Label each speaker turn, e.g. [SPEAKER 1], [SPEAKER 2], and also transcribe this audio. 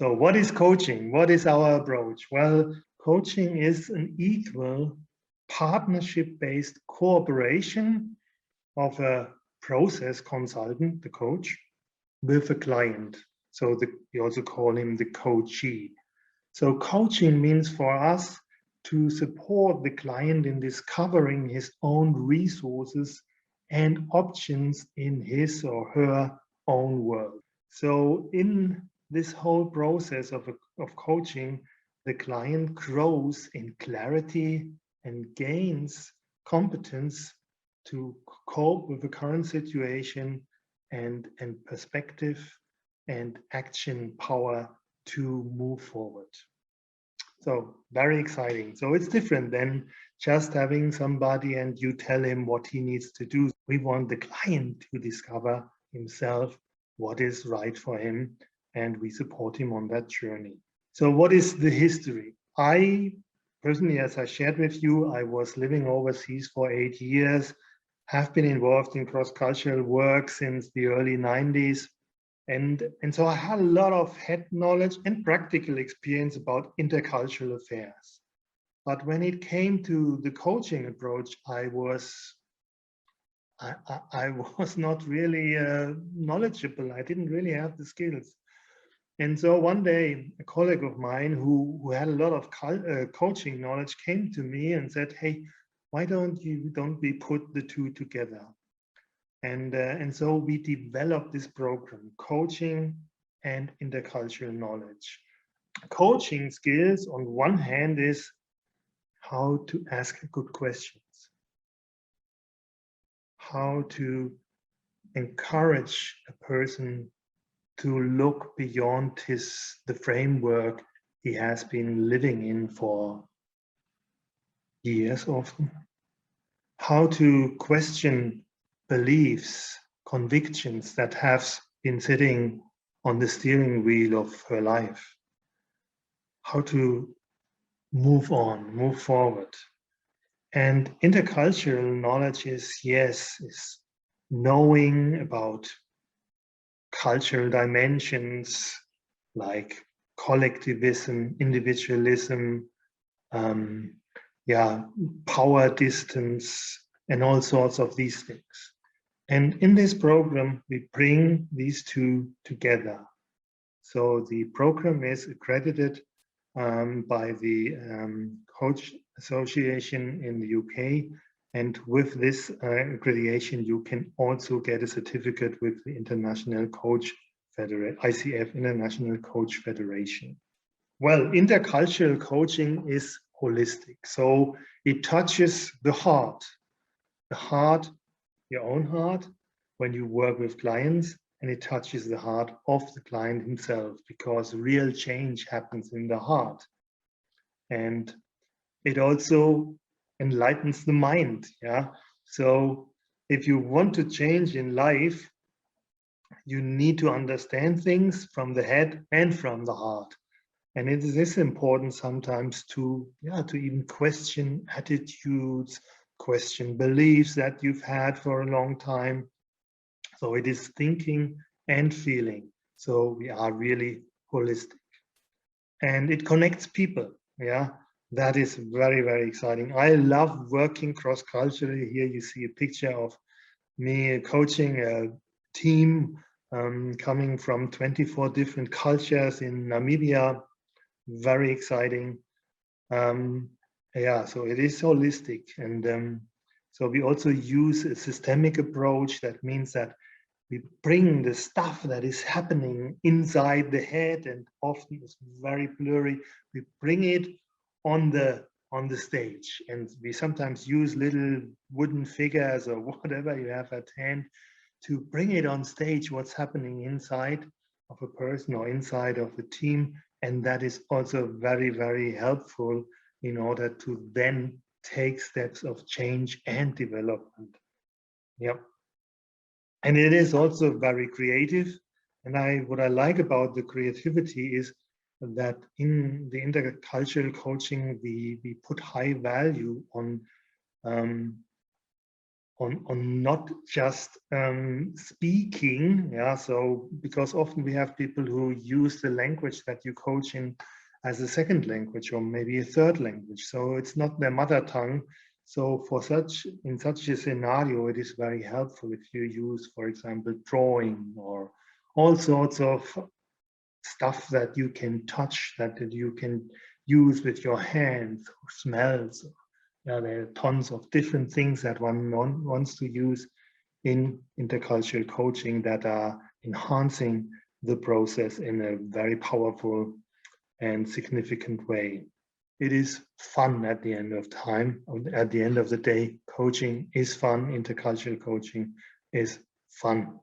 [SPEAKER 1] So what is coaching? What is our approach? Well, coaching is an equal partnership-based cooperation of a process consultant, the coach, with a client. So we also call him the coachee. So coaching means for us to support the client in discovering his own resources and options in his or her own world. So in this whole process of coaching, the client grows in clarity and gains competence to cope with the current situation and perspective and action power to move forward. So very exciting. So it's different than just having somebody and you tell him what he needs to do. We want the client to discover himself what is right for him, and we support him on that journey. So what is the history? I personally, as I shared with you, I was living overseas for 8 years, have been involved in cross-cultural work since the early 90s. And so I had a lot of head knowledge and practical experience about intercultural affairs. But when it came to the coaching approach, I was not really knowledgeable. I didn't really have the skills. And so one day, a colleague of mine who had a lot of coaching knowledge came to me and said, "Hey, why don't we put the two together?" And so we developed this program, coaching and intercultural knowledge. Coaching skills on one hand is how to ask good questions, how to encourage a person to look beyond the framework he has been living in for years often, how to question beliefs, convictions that have been sitting on the steering wheel of her life, how to move on, move forward. And intercultural knowledge is knowing about cultural dimensions like collectivism, individualism, power distance, and all sorts of these things. And in this program, we bring these two together. So the program is accredited by the Coach Association in the UK. And with this accreditation, you can also get a certificate with the International Coach Federation, ICF, International Coach Federation. Well, intercultural coaching is holistic. So it touches the heart, your own heart, when you work with clients, and it touches the heart of the client himself, because real change happens in the heart. And it also enlightens the mind. So if you want to change in life, you need to understand things from the head and from the heart. And it is important sometimes to even question attitudes, question beliefs that you've had for a long time. So it is thinking and feeling. So we are really holistic. And it connects people. That is very, very exciting. I love working cross-culturally. Here you see a picture of me coaching a team coming from 24 different cultures in Namibia. Very exciting. So it is holistic. And so we also use a systemic approach. That means that we bring the stuff that is happening inside the head, and often it's very blurry. We bring it on the stage, and we sometimes use little wooden figures or whatever you have at hand to bring it on stage, what's happening inside of a person or inside of a team. And that is also very, very helpful in order to then take steps of change and development. And it is also very creative. And what I like about the creativity is that in the intercultural coaching, we put high value on on not just speaking. Yeah, so because often we have people who use the language that you coach in as a second language or maybe a third language, so it's not their mother tongue. So in such a scenario, it is very helpful if you use, for example, drawing or all sorts of stuff that you can touch, that you can use with your hands, or smells. Yeah, there are tons of different things that one wants to use in intercultural coaching that are enhancing the process in a very powerful and significant way. It is fun at the end of time. At the end of the day, coaching is fun. Intercultural coaching is fun.